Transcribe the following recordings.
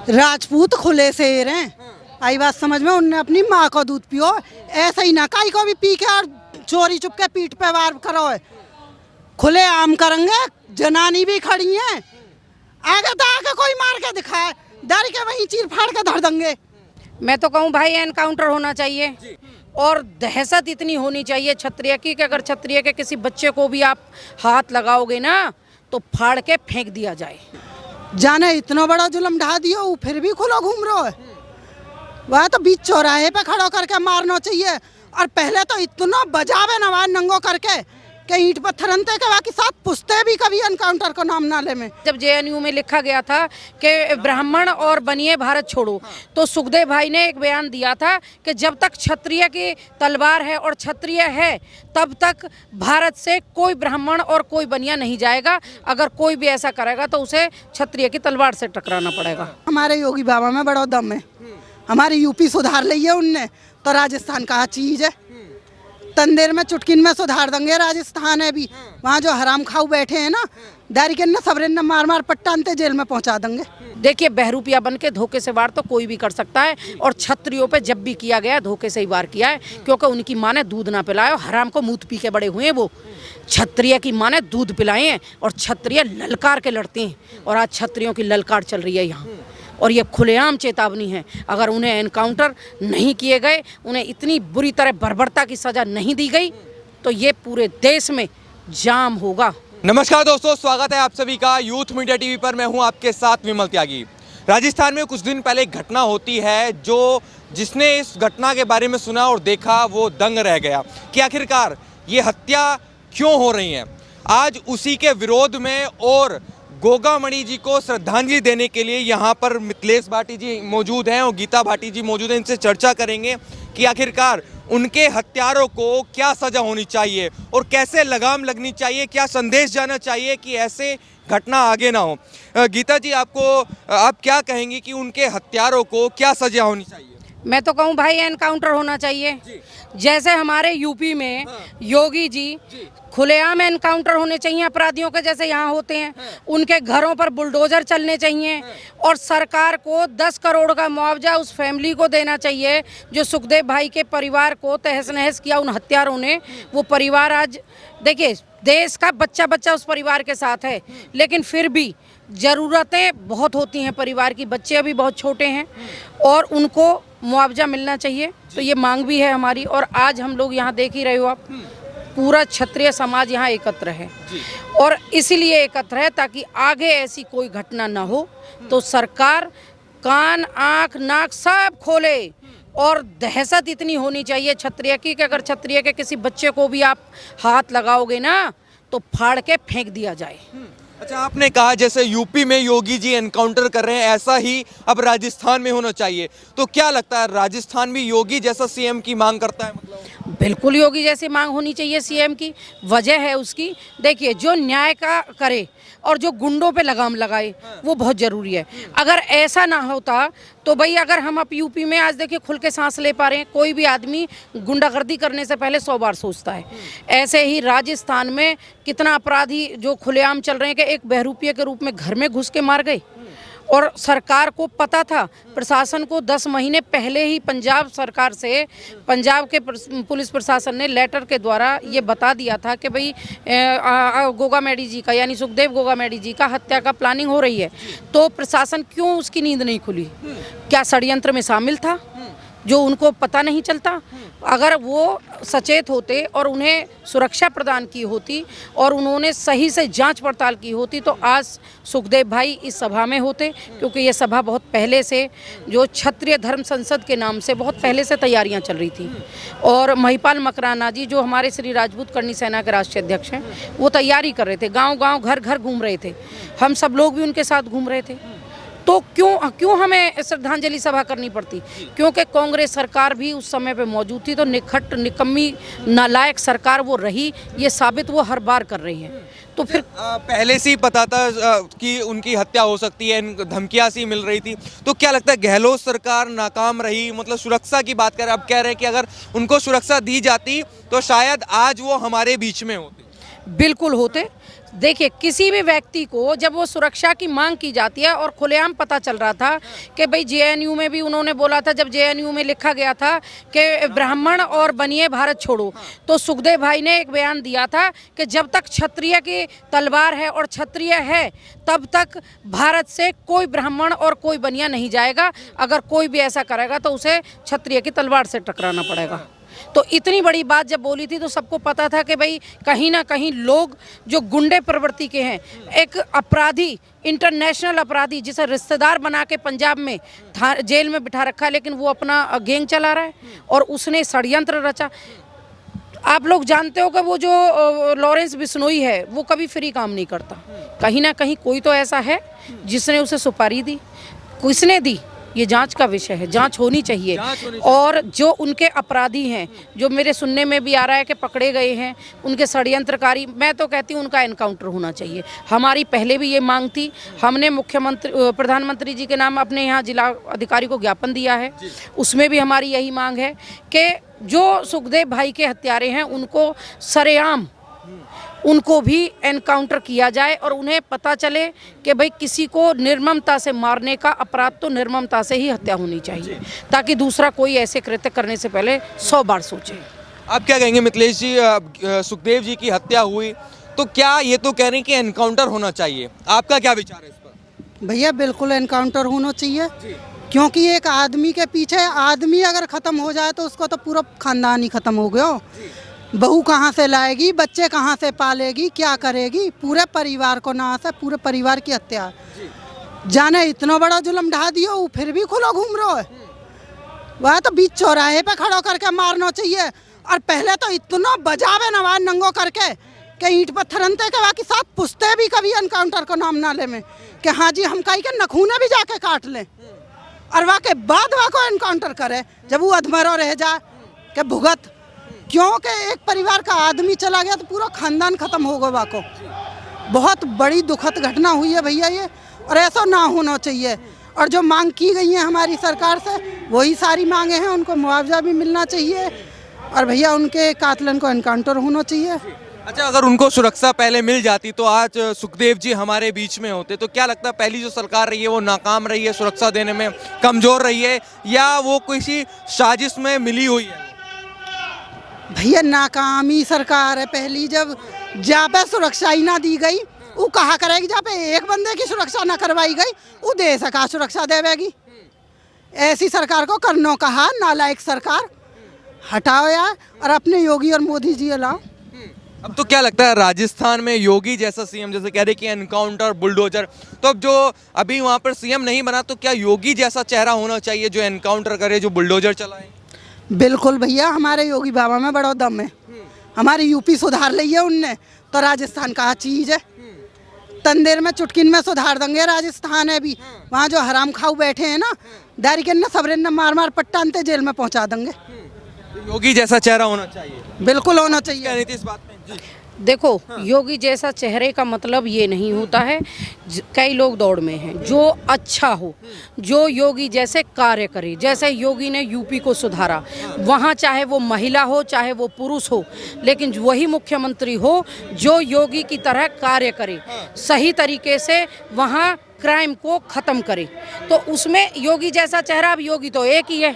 राजपूत खुले शेर हैं। आई बात समझ में, उनने अपनी माँ को दूध पियो, ऐसा ही ना काई को भी पी के और चोरी चुप के पीठ पे वार करो है। खुले आम करेंगे, जनानी भी खड़ी हैं, आगे तो आगे कोई मार के दिखाए, डर के वहीं चीर फाड़ के धर देंगे। मैं तो कहूँ भाई एनकाउंटर होना चाहिए और दहशत इतनी होनी चाहिए क्षत्रिय की कि अगर क्षत्रिय के किसी बच्चे को भी आप हाथ लगाओगे ना तो फाड़ के फेंक दिया जाए। जाने इतना बड़ा जुल्म ढा दियो, वो फिर भी खुला घूम रहा है। वह तो बीच चौराहे पे खड़ो करके मारना चाहिए, और पहले तो इतना बजावे नवाज नंगो करके कि ईंट पत्थर अंते के बाकी साथ पुछते भी कभी एनकाउंटर को नाम नाले में। जब जेएनयू में लिखा गया था कि ब्राह्मण और बनिए भारत छोड़ो, तो सुखदेव भाई ने एक बयान दिया था कि जब तक क्षत्रिय की तलवार है और क्षत्रिय है तब तक भारत से कोई ब्राह्मण और कोई बनिया नहीं जाएगा। अगर कोई भी ऐसा करेगा तो उसे क्षत्रिय की तलवार से टकराना पड़ेगा। हमारे योगी बाबा में बड़ा दम है, हमारी यूपी सुधार ली है उनने, तो राजस्थान कहाँ चीज है। तंदेर में चुटकिन में सुधार देंगे राजस्थान है भी। वहाँ जो हराम खाऊ बैठे हैं ना, दारी के न सबरे न मार मार पट्टा अंते जेल में पहुँचा देंगे। देखिए बहरूपिया बन के धोखे से वार तो कोई भी कर सकता है, और क्षत्रियों पे जब भी किया गया धोखे से ही वार किया है, क्योंकि उनकी माँ ने दूध ना पिलाया, हराम को मूत पी के बड़े हुए हैं। वो क्षत्रिय की माँ ने दूध पिलाए हैं और क्षत्रिय ललकार के लड़ते हैं, और आज क्षत्रियों की ललकार चल रही है यहाँ, और ये खुलेआम चेतावनी है। अगर उन्हें एनकाउंटर नहीं किए गए, उन्हें इतनी बुरी तरह बर्बरता की सज़ा नहीं दी गई, तो ये पूरे देश में जाम होगा। नमस्कार दोस्तों, स्वागत है आप सभी का यूथ मीडिया टीवी पर। मैं हूं आपके साथ विमल त्यागी। राजस्थान में कुछ दिन पहले एक घटना होती है, जो जिसने इस घटना के बारे में सुना और देखा वो दंग रह गया कि आखिरकार ये हत्या क्यों हो रही है। आज उसी के विरोध में और गोगामणि जी को श्रद्धांजलि देने के लिए यहाँ पर मिथिलेश भाटी जी मौजूद हैं और गीता भाटी जी मौजूद हैं। इनसे चर्चा करेंगे कि आखिरकार उनके हत्यारों को क्या सज़ा होनी चाहिए और कैसे लगाम लगनी चाहिए, क्या संदेश जाना चाहिए कि ऐसे घटना आगे ना हो। गीता जी, आप क्या कहेंगी कि उनके हत्यारों को क्या सज़ा होनी चाहिए? मैं तो कहूँ भाई एनकाउंटर होना चाहिए। जैसे हमारे यूपी में योगी जी खुलेआम एनकाउंटर होने चाहिए अपराधियों के, जैसे यहाँ होते हैं। उनके घरों पर बुलडोजर चलने चाहिए, और सरकार को 10 करोड़ का मुआवजा उस फैमिली को देना चाहिए जो सुखदेव भाई के परिवार को तहस नहस किया उन हत्यारों ने। वो परिवार आज देखिए देश का बच्चा बच्चा उस परिवार के साथ है, लेकिन फिर भी ज़रूरतें बहुत होती हैं परिवार की, बच्चे अभी बहुत छोटे हैं और उनको मुआवजा मिलना चाहिए। तो ये मांग भी है हमारी, और आज हम लोग यहाँ देख ही रहे हो आप, पूरा क्षत्रिय समाज यहाँ एकत्र है, और इसीलिए एकत्र है ताकि आगे ऐसी कोई घटना ना हो। तो सरकार कान आँख नाक सब खोले, और दहशत इतनी होनी चाहिए क्षत्रिय की कि अगर क्षत्रिय के किसी बच्चे को भी आप हाथ लगाओगे ना तो फाड़ के फेंक दिया जाए। अच्छा, आपने कहा जैसे यूपी में योगी जी एनकाउंटर कर रहे हैं, ऐसा ही अब राजस्थान में होना चाहिए। तो क्या लगता है राजस्थान भी योगी जैसा सीएम की मांग करता है? मतलब बिल्कुल योगी जैसी मांग होनी चाहिए सीएम की। वजह है उसकी, देखिए जो न्याय का करे और जो गुंडों पे लगाम लगाए वो बहुत ज़रूरी है। अगर ऐसा ना होता तो भाई, अगर हम अब यूपी में आज देखिए खुल के सांस ले पा रहे हैं, कोई भी आदमी गुंडागर्दी करने से पहले 100 बार सोचता है। ऐसे ही राजस्थान में कितना अपराधी जो खुलेआम चल रहे हैं कि एक बहरूपिये के रूप में घर में घुस के मार गए, और सरकार को पता था, प्रशासन को 10 महीने पहले ही पंजाब सरकार से, पंजाब के पुलिस प्रशासन ने लेटर के द्वारा ये बता दिया था कि भाई गोगामणि जी का, यानी सुखदेव गोगामणि जी का हत्या का प्लानिंग हो रही है। तो प्रशासन क्यों उसकी नींद नहीं खुली? क्या षड्यंत्र में शामिल था जो उनको पता नहीं चलता? अगर वो सचेत होते और उन्हें सुरक्षा प्रदान की होती और उन्होंने सही से जांच पड़ताल की होती तो आज सुखदेव भाई इस सभा में होते, क्योंकि ये सभा बहुत पहले से, जो क्षत्रिय धर्म संसद के नाम से बहुत पहले से तैयारियां चल रही थी, और महिपाल मकराना जी जो हमारे श्री राजपूत करणी सेना के राष्ट्रीय अध्यक्ष हैं, वो तैयारी कर रहे थे, गाँव-गाँव घर-घर घूम रहे थे, हम सब लोग भी उनके साथ घूम रहे थे। तो क्यों हमें श्रद्धांजलि सभा करनी पड़ती? क्योंकि कांग्रेस सरकार भी उस समय पे मौजूद थी, तो निखट निकम्मी नालायक सरकार वो रही, ये साबित वो हर बार कर रही हैं। तो फिर पहले से ही पता था कि उनकी हत्या हो सकती है, धमकियां सी मिल रही थी। तो क्या लगता है गहलोत सरकार नाकाम रही? मतलब सुरक्षा की बात करें, अब कह रहे हैं कि अगर उनको सुरक्षा दी जाती तो शायद आज वो हमारे बीच में होते। बिल्कुल होते। देखिए किसी भी व्यक्ति को जब वो सुरक्षा की मांग की जाती है, और खुलेआम पता चल रहा था कि भाई जेएनयू में भी उन्होंने बोला था, जब जेएनयू में लिखा गया था कि ब्राह्मण और बनिए भारत छोड़ो, तो सुखदेव भाई ने एक बयान दिया था कि जब तक क्षत्रिय की तलवार है और क्षत्रिय है तब तक भारत से कोई ब्राह्मण और कोई बनिया नहीं जाएगा। अगर कोई भी ऐसा करेगा तो उसे क्षत्रिय की तलवार से टकराना पड़ेगा। तो इतनी बड़ी बात जब बोली थी तो सबको पता था कि भाई कहीं ना कहीं लोग जो गुंडे प्रवृत्ति के हैं, एक अपराधी, इंटरनेशनल अपराधी जिसे रिश्तेदार बना के पंजाब में जेल में बिठा रखा है, लेकिन वो अपना गैंग चला रहा है और उसने षड्यंत्र रचा। आप लोग जानते हो कि वो जो लॉरेंस बिश्नोई है वो कभी फ्री काम नहीं करता। कहीं ना कहीं कोई तो ऐसा है जिसने उसे सुपारी दी। किसने दी, ये जांच का विषय है, जांच होनी चाहिए। और जो उनके अपराधी हैं, जो मेरे सुनने में भी आ रहा है कि पकड़े गए हैं, उनके षड्यंत्रकारी, मैं तो कहती हूँ उनका एनकाउंटर होना चाहिए। हमारी पहले भी ये मांग थी। हमने प्रधानमंत्री जी के नाम अपने यहाँ जिला अधिकारी को ज्ञापन दिया है, उसमें भी हमारी यही मांग है कि जो सुखदेव भाई के हत्यारे हैं उनको सरेआम उनको भी एनकाउंटर किया जाए और उन्हें पता चले कि भाई किसी को निर्ममता से मारने का अपराध तो निर्ममता से ही हत्या होनी चाहिए, ताकि दूसरा कोई ऐसे कृत्य करने से पहले 100 बार सोचे। आप क्या कहेंगे मिथिलेश जी, सुखदेव जी की हत्या हुई तो क्या ये तो कह रहे हैं कि एनकाउंटर होना चाहिए, आपका क्या विचार है इस पर? भैया बिल्कुल एनकाउंटर होना चाहिए, क्योंकि एक आदमी के पीछे आदमी अगर ख़त्म हो जाए तो उसको तो पूरा खानदान ही ख़त्म हो गया। बहू कहाँ से लाएगी, बच्चे कहाँ से पालेगी, क्या करेगी, पूरे परिवार को नाश है, पूरे परिवार की हत्या। जाने इतना बड़ा जुल्म ढा दियो, वो फिर भी खुला घूम रहा है। वह तो बीच चौराहे पे खड़ो करके मारना चाहिए। और पहले तो इतना बजावे नवाज नंगो करके कि ईंट पत्थर अंते के बाकी साथ पुछते भी कभी एनकाउंटर को नाम ना ले में कि हाँ जी हम कहीं के नखूने भी जाके काट लें, और वहाँ के बाद वहाँ को एनकाउंटर करे जब वो अधमरो रह जाए कि भुगत। क्योंकि एक परिवार का आदमी चला गया तो पूरा खानदान खत्म हो गया। को बहुत बड़ी दुखद घटना हुई है भैया ये, और ऐसा ना होना चाहिए। और जो मांग की गई है हमारी सरकार से वही सारी मांगे हैं, उनको मुआवजा भी मिलना चाहिए और भैया उनके कातिलन को एनकाउंटर होना चाहिए। अच्छा, अगर उनको सुरक्षा पहले मिल जाती तो आज सुखदेव जी हमारे बीच में होते, तो क्या लगता है पहली जो सरकार रही है वो नाकाम रही है, सुरक्षा देने में कमजोर रही है, या वो किसी साजिश में मिली हुई है? भैया नाकामी सरकार है पहली, जब जहाँ पे सुरक्षा ही ना दी गई वो कहा करेगी। जहाँ पे एक बंदे की सुरक्षा ना करवाई गई वो देश का सुरक्षा देवेगी। ऐसी सरकार को करनो कहा, नालायक सरकार हटाओ यार, और अपने योगी और मोदी जी लाओ। अब तो क्या लगता है राजस्थान में योगी जैसा सीएम, जैसे कह रहे कि एनकाउंटर बुलडोजर, तो अब जो अभी वहाँ पर सीएम नहीं बना तो क्या योगी जैसा चेहरा होना चाहिए जो एनकाउंटर करे, जो बुलडोजर चलाए? बिल्कुल भैया, हमारे योगी बाबा में बड़ा दम है। हमारी यूपी सुधार ली है उनने, तो राजस्थान कहाँ चीज है। तंदेर में चुटकिन में सुधार देंगे राजस्थान है भी। वहाँ जो हराम खाऊ बैठे हैं ना, दारी के न सबरे न मार मार पट्टा अंते जेल में पहुँचा देंगे। योगी जैसा चेहरा होना चाहिए, बिल्कुल होना चाहिए। क्या नहीं थी इस बात में जी? देखो योगी जैसा चेहरे का मतलब ये नहीं होता है, कई लोग दौड़ में हैं जो अच्छा हो, जो योगी जैसे कार्य करे। जैसे योगी ने यूपी को सुधारा, वहाँ चाहे वो महिला हो चाहे वो पुरुष हो, लेकिन वही मुख्यमंत्री हो जो योगी की तरह कार्य करे, सही तरीके से वहाँ क्राइम को ख़त्म करे। तो उसमें योगी जैसा चेहरा, अब योगी तो एक ही है,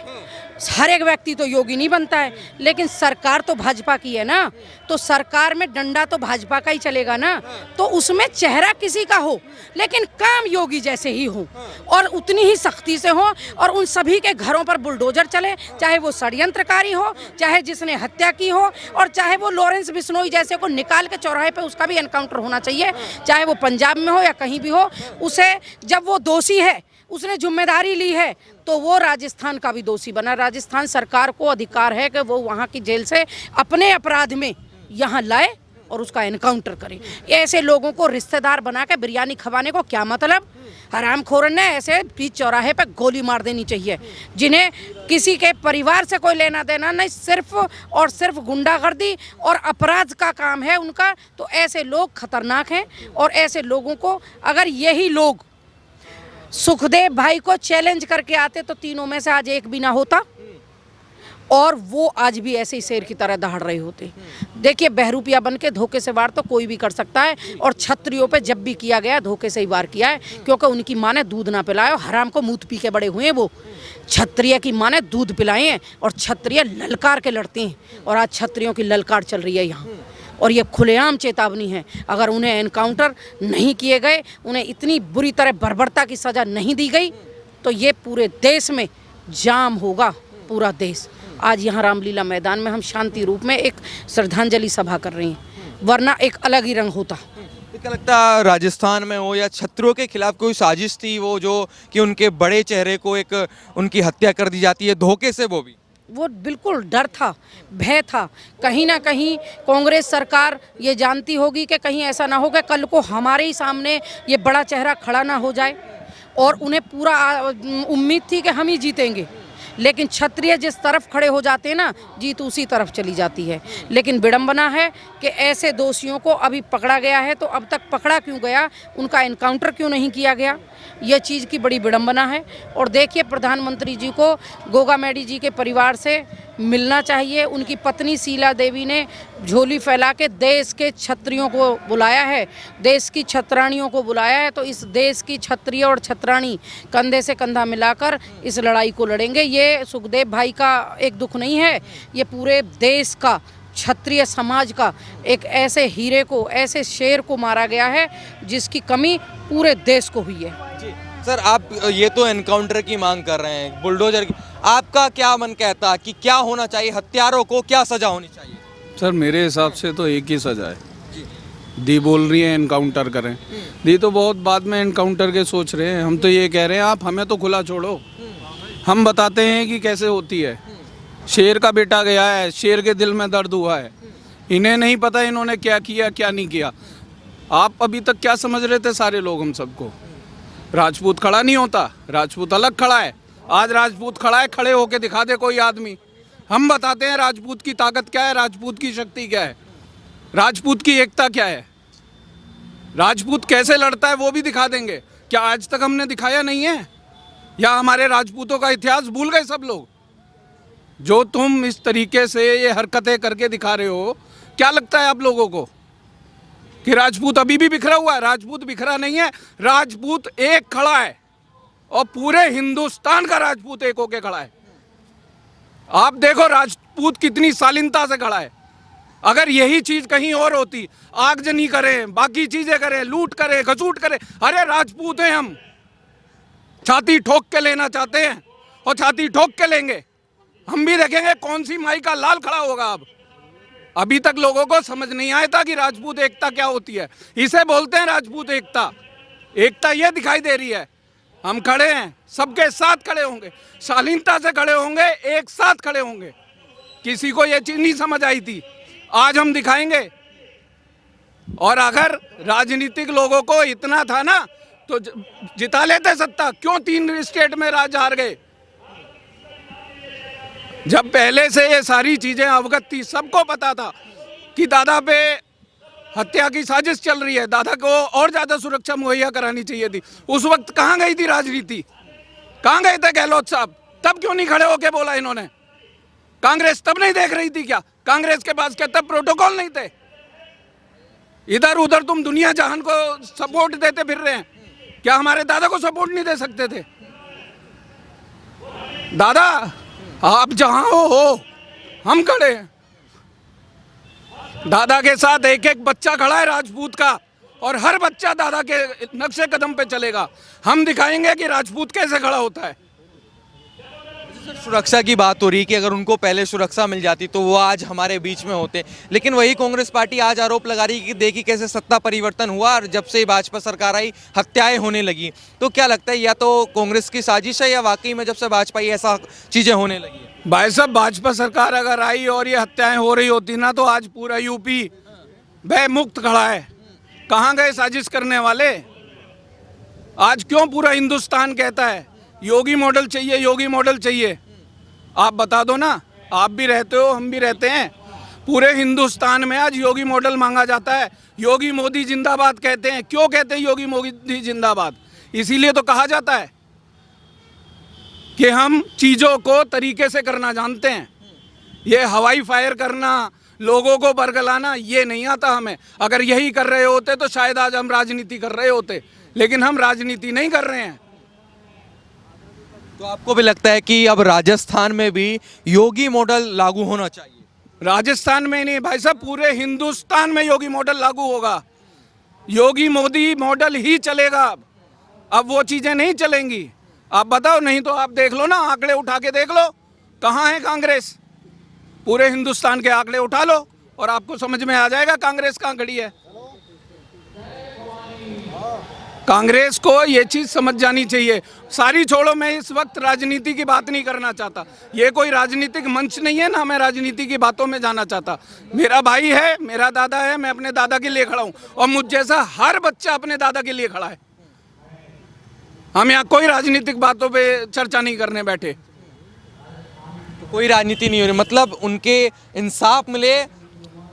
हर एक व्यक्ति तो योगी नहीं बनता है, लेकिन सरकार तो भाजपा की है ना, तो सरकार में डंडा तो भाजपा का ही चलेगा ना। तो उसमें चेहरा किसी का हो लेकिन काम योगी जैसे ही हो और उतनी ही सख्ती से हो, और उन सभी के घरों पर बुलडोजर चले, चाहे वो षड्यंत्रकारी हो, चाहे जिसने हत्या की हो, और चाहे वो लॉरेंस बिश्नोई जैसे को निकाल के चौराहे पे उसका भी एनकाउंटर होना चाहिए, चाहे वो पंजाब में हो या कहीं भी हो। उसे जब वो दोषी है, उसने जिम्मेदारी ली है, तो वो राजस्थान का भी दोषी बना। राजस्थान सरकार को अधिकार है कि वो वहाँ की जेल से अपने अपराध में यहाँ लाए और उसका एनकाउंटर करे। ऐसे लोगों को रिश्तेदार बना के बिरयानी खवाने को क्या मतलब? हरामखोर ने ऐसे बीच चौराहे पे गोली मार देनी चाहिए, जिन्हें किसी के परिवार से कोई लेना देना नहीं, सिर्फ और सिर्फ गुंडागर्दी और अपराध का काम है उनका। तो ऐसे लोग खतरनाक हैं, और ऐसे लोगों को अगर यही लोग सुखदेव भाई को चैलेंज करके आते तो तीनों में से आज एक भी ना होता, और वो आज भी ऐसे ही शेर की तरह दहाड़ रहे होते। देखिए बहरूपिया बन के धोखे से वार तो कोई भी कर सकता है, और छत्रियों पे जब भी किया गया धोखे से ही वार किया है, क्योंकि उनकी माँ ने दूध ना पिलाया, हराम को मूत पी के बड़े हुए हैं। वो क्षत्रिय की माँ ने दूध पिलाए हैं और क्षत्रिय ललकार के लड़ते हैं, और आज क्षत्रियों की ललकार चल रही है यहाँ। और ये खुलेआम चेतावनी है, अगर उन्हें एनकाउंटर नहीं किए गए, उन्हें इतनी बुरी तरह बर्बरता की सज़ा नहीं दी गई, तो ये पूरे देश में जाम होगा, पूरा देश। आज यहाँ रामलीला मैदान में हम शांति रूप में एक श्रद्धांजलि सभा कर रहे हैं, वरना एक अलग ही रंग होता। क्या लगता है राजस्थान में हो या छत्रियों के खिलाफ कोई साजिश थी, वो जो कि उनके बड़े चेहरे को एक उनकी हत्या कर दी जाती है धोखे से? वो बिल्कुल डर था, भय था। कहीं ना कहीं कांग्रेस सरकार ये जानती होगी कि कहीं ऐसा ना हो कि कल को हमारे ही सामने ये बड़ा चेहरा खड़ा ना हो जाए, और उन्हें पूरा उम्मीद थी कि हम ही जीतेंगे। लेकिन क्षत्रिय जिस तरफ खड़े हो जाते हैं ना, जीत उसी तरफ चली जाती है। लेकिन विडंबना है कि ऐसे दोषियों को अभी पकड़ा गया है, तो अब तक पकड़ा क्यों गया, उनका एनकाउंटर क्यों नहीं किया गया, यह चीज़ की बड़ी विडंबना है। और देखिए प्रधानमंत्री जी को गोगा मेडी जी के परिवार से मिलना चाहिए। उनकी पत्नी शीला देवी ने झोली फैला के देश के क्षत्रियों को बुलाया है, देश की छत्राणियों को बुलाया है। तो इस देश की क्षत्रिय और छत्राणी कंधे से कंधा मिलाकर इस लड़ाई को लड़ेंगे। ये सुखदेव भाई का एक दुख नहीं है, ये पूरे देश का, क्षत्रिय समाज का एक ऐसे हीरे को, ऐसे शेर को मारा गया है जिसकी कमी पूरे देश को हुई है। सर, आप ये तो एनकाउंटर की मांग कर रहे हैं, बुलडोजर की, आपका क्या मन कहता है कि क्या होना चाहिए, हत्यारों को क्या सजा होनी चाहिए? सर मेरे हिसाब से तो एक ही सजा है। दी बोल रही है एनकाउंटर करें, दी तो बहुत बाद में एनकाउंटर के सोच रहे हैं। हम तो ये कह रहे हैं आप हमें तो खुला छोड़ो, हम बताते हैं कि कैसे होती है। शेर का बेटा गया है, शेर के दिल में दर्द हुआ है, इन्हें नहीं पता इन्होंने क्या किया क्या नहीं किया। आप अभी तक क्या समझ रहे थे सारे लोग हम सबको? राजपूत खड़ा नहीं होता, राजपूत अलग खड़ा है। आज राजपूत खड़ा है, खड़े होके दिखा दे कोई आदमी। हम बताते हैं राजपूत की ताकत क्या है, राजपूत की शक्ति क्या है, राजपूत की एकता क्या है, राजपूत कैसे लड़ता है वो भी दिखा देंगे। क्या आज तक हमने दिखाया नहीं है, या हमारे राजपूतों का इतिहास भूल गए सब लोग? जो तुम इस तरीके से ये हरकतें करके दिखा रहे हो, क्या लगता है आप लोगों को कि राजपूत अभी भी बिखरा हुआ है? राजपूत बिखरा नहीं है, राजपूत एक खड़ा है, और पूरे हिंदुस्तान का राजपूत एक होके खड़ा है। आप देखो राजपूत कितनी शालीनता से खड़ा है। अगर यही चीज कहीं और होती, आगजनी करें, बाकी चीजें करें, लूट करें, घसूट करें, अरे राजपूत हैं हम, छाती ठोक के लेना चाहते हैं और छाती ठोक के लेंगे। हम भी देखेंगे कौन सी माई का लाल खड़ा होगा। अब अभी तक लोगों को समझ नहीं आया था कि राजपूत एकता क्या होती है। इसे बोलते हैं राजपूत एकता। एकता ये दिखाई दे रही है, हम खड़े हैं, सबके साथ खड़े होंगे, शालीनता से खड़े होंगे, एक साथ खड़े होंगे। किसी को ये चीज नहीं समझ आई थी, आज हम दिखाएंगे। और अगर राजनीतिक लोगों को इतना था ना तो जिता लेते सत्ता। क्यों 3 स्टेट में राज हार गए? जब पहले से ये सारी चीजें अवगत थी, सबको पता था कि दादा पे हत्या की साजिश चल रही है, दादा को और ज्यादा सुरक्षा मुहैया करानी चाहिए थी। उस वक्त कहाँ गई थी राजनीति, कहाँ गए थे गहलोत साहब? तब क्यों नहीं खड़े होके बोला इन्होंने? कांग्रेस तब नहीं देख रही थी क्या? कांग्रेस के पास क्या तब प्रोटोकॉल नहीं थे? इधर उधर तुम दुनिया जहान को सपोर्ट देते फिर रहे हैं, क्या हमारे दादा को सपोर्ट नहीं दे सकते थे? दादा आप जहां हो हम खड़े हैं। दादा के साथ एक एक बच्चा खड़ा है राजपूत का, और हर बच्चा दादा के नक्शे कदम पे चलेगा। हम दिखाएंगे कि राजपूत कैसे खड़ा होता है। सुरक्षा की बात हो रही कि अगर उनको पहले सुरक्षा मिल जाती तो वो आज हमारे बीच में होते, लेकिन वही कांग्रेस पार्टी आज आरोप लगा रही कि देखिए कैसे सत्ता परिवर्तन हुआ और जब से भाजपा सरकार आई हत्याएं होने लगी। तो क्या लगता है, या तो कांग्रेस की साजिश है या वाकई में जब से भाजपा आई ऐसा चीजें होने लगी? भाई साहब, भाजपा सरकार अगर आई और ये हत्याएं हो रही होती ना तो आज पूरा यूपी भय मुक्त खड़ा है। कहाँ गए साजिश करने वाले? आज क्यों पूरा हिंदुस्तान कहता है योगी मॉडल चाहिए, योगी मॉडल चाहिए? आप बता दो ना, आप भी रहते हो, हम भी रहते हैं। पूरे हिंदुस्तान में आज योगी मॉडल मांगा जाता है। योगी मोदी जिंदाबाद कहते हैं। क्यों कहते हैं योगी मोदी जिंदाबाद? इसीलिए तो कहा जाता है कि हम चीज़ों को तरीके से करना जानते हैं। ये हवाई फायर करना, लोगों को बरगलाना, ये नहीं आता हमें। अगर यही कर रहे होते तो शायद आज हम राजनीति कर रहे होते, लेकिन हम राजनीति नहीं कर रहे हैं। तो आपको भी लगता है कि अब राजस्थान में भी योगी मॉडल लागू होना चाहिए? राजस्थान में नहीं भाई साहब, पूरे हिंदुस्तान में योगी मॉडल लागू होगा। योगी मोदी मॉडल ही चलेगा। अब वो चीजें नहीं चलेंगी। आप बताओ, नहीं तो आप देख लो ना, आंकड़े उठा के देख लो, कहाँ है कांग्रेस। पूरे हिंदुस्तान के आंकड़े उठा लो और आपको समझ में आ जाएगा कांग्रेस कहाँ खड़ी है। कांग्रेस को ये चीज समझ जानी चाहिए। सारी छोड़ो, मैं इस वक्त राजनीति की बात नहीं करना चाहता। ये कोई राजनीतिक मंच नहीं है, ना मैं राजनीति की बातों में जाना चाहता। मेरा भाई है, मेरा दादा है, मैं अपने दादा के लिए खड़ा हूँ और मुझ जैसा हर बच्चा अपने दादा के लिए खड़ा है। हम यहाँ कोई राजनीतिक बातों पे चर्चा नहीं करने बैठे। कोई राजनीति नहीं हो रही, मतलब उनके इंसाफ मिले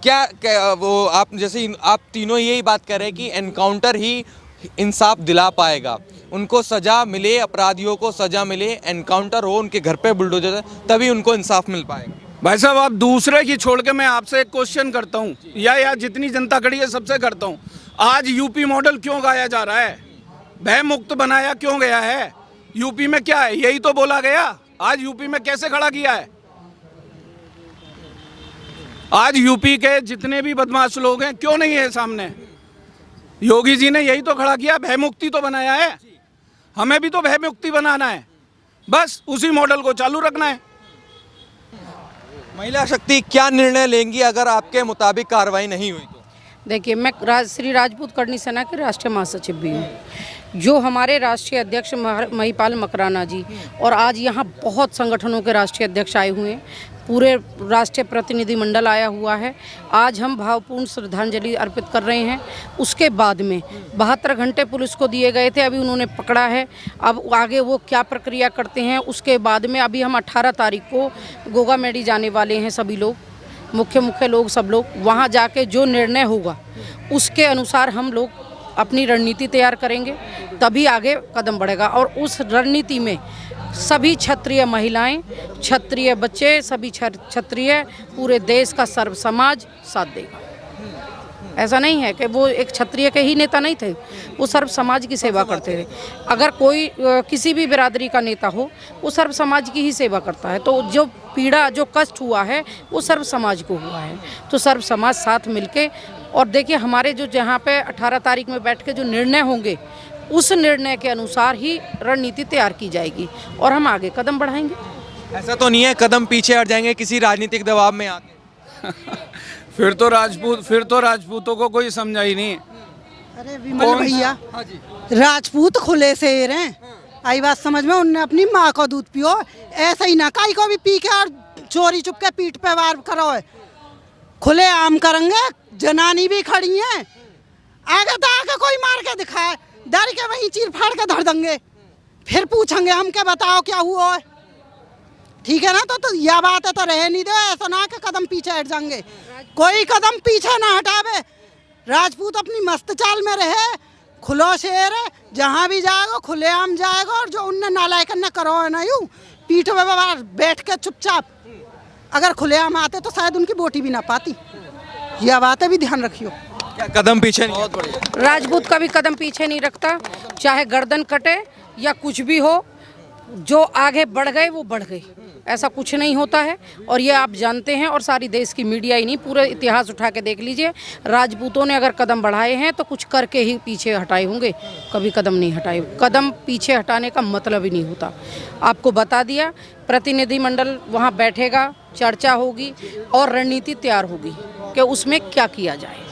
क्या वो आप जैसे आप तीनों यही बात कर रहे हैं कि एनकाउंटर ही इंसाफ दिला पाएगा। उनको सजा मिले, अपराधियों को सजा मिले, एनकाउंटर हो, उनके घर पे बुलडोजर, तभी उनको इंसाफ मिल पाएगा। भाई साहब, आप दूसरे की छोड़ के मैं आपसे एक क्वेश्चन करता हूँ, या जितनी जनता खड़ी है सबसे करता हूँ। आज यूपी मॉडल क्यों गाया जा रहा है? भय मुक्त बनाया क्यों गया है? यूपी में क्या है? यही तो बोला गया। आज यूपी में कैसे खड़ा किया है? आज यूपी के जितने भी बदमाश लोग हैं क्यों नहीं है सामने? योगी जी ने यही तो खड़ा किया, भय मुक्ति तो बनाया है। हमें भी तो भय मुक्ति बनाना है, बस उसी मॉडल को चालू रखना है। महिला शक्ति क्या निर्णय लेंगी अगर आपके मुताबिक कार्रवाई नहीं हुई तो? देखिए, मैं श्री राजपूत करणी सेना के राष्ट्रीय महासचिव भी हूँ। जो हमारे राष्ट्रीय अध्यक्ष महिपाल मकराना जी और आज यहाँ बहुत संगठनों के राष्ट्रीय अध्यक्ष आए हुए हैं, पूरे राष्ट्रीय प्रतिनिधिमंडल आया हुआ है। आज हम भावपूर्ण श्रद्धांजलि अर्पित कर रहे हैं। उसके बाद में 72 घंटे पुलिस को दिए गए थे, अभी उन्होंने पकड़ा है। अब आगे वो क्या प्रक्रिया करते हैं उसके बाद में, अभी हम 18 तारीख को गोगा मेडी जाने वाले हैं। सभी लोग, मुख्य लोग, सब लोग वहाँ जाके जो निर्णय होगा उसके अनुसार हम लोग अपनी रणनीति तैयार करेंगे, तभी आगे कदम बढ़ेगा। और उस रणनीति में सभी क्षत्रिय महिलाएं, क्षत्रिय बच्चे, सभी क्षत्रिय, पूरे देश का सर्व समाज साथ देगा। ऐसा नहीं है कि वो एक क्षत्रिय के ही नेता नहीं थे, वो सर्व समाज की सेवा करते थे। अगर कोई किसी भी बिरादरी का नेता हो, वो सर्व समाज की ही सेवा करता है। तो जो पीड़ा, जो कष्ट हुआ है, वो सर्व समाज को हुआ है। तो सर्व समाज साथ मिलके, और देखिए हमारे जो जहाँ पे 18 तारीख में बैठ के जो निर्णय होंगे, उस निर्णय के अनुसार ही रणनीति तैयार की जाएगी और हम आगे कदम बढ़ाएंगे। ऐसा तो नहीं है कदम पीछे हट जाएंगे किसी राजनीतिक दबाव में आके? फिर तो राजपूतों को कोई समझा ही नहीं। अरे विमल भैया, राजपूत खुले शेर हैं। आई बात समझ में? उनने अपनी माँ को दूध पियो, ऐसा ही ना काई को भी पी के और चोरी चुप के पीठ पे वार करो। खुले आम करेंगे, जनानी भी खड़ी हैं, आगे तो आगे कोई मार के दिखाए, डर के वहीं चीर फाड़ के धर देंगे, फिर पूछेंगे हम क्या, बताओ क्या हुआ है। ठीक है ना? तो यह बात है तो रह नहीं दो, ऐसा ना कि कदम पीछे हट जाएंगे। कोई कदम पीछे ना हटावे। राजपूत अपनी मस्त चाल में रहे, खुलो शेर है, जहाँ भी जाएगा खुलेआम जाएगा। और जो उनने नालायक ने करो है ना, यूँ पीठ में बैठ के चुपचाप, अगर खुलेआम आते तो शायद उनकी बोटी भी ना पाती। यह बातें भी ध्यान रखियो। क्या कदम पीछे नहीं? बहुत बढ़िया। राजपूत का भी कदम पीछे नहीं रखता, चाहे गर्दन कटे या कुछ भी हो। जो आगे बढ़ गए वो बढ़ गए, ऐसा कुछ नहीं होता है। और ये आप जानते हैं, और सारी देश की मीडिया ही नहीं, पूरे इतिहास उठा के देख लीजिए। राजपूतों ने अगर कदम बढ़ाए हैं तो कुछ करके ही पीछे हटाए होंगे, कभी कदम नहीं हटाए। कदम पीछे हटाने का मतलब ही नहीं होता। आपको बता दिया, प्रतिनिधिमंडल वहाँ बैठेगा, चर्चा होगी और रणनीति तैयार होगी कि उसमें क्या किया जाए।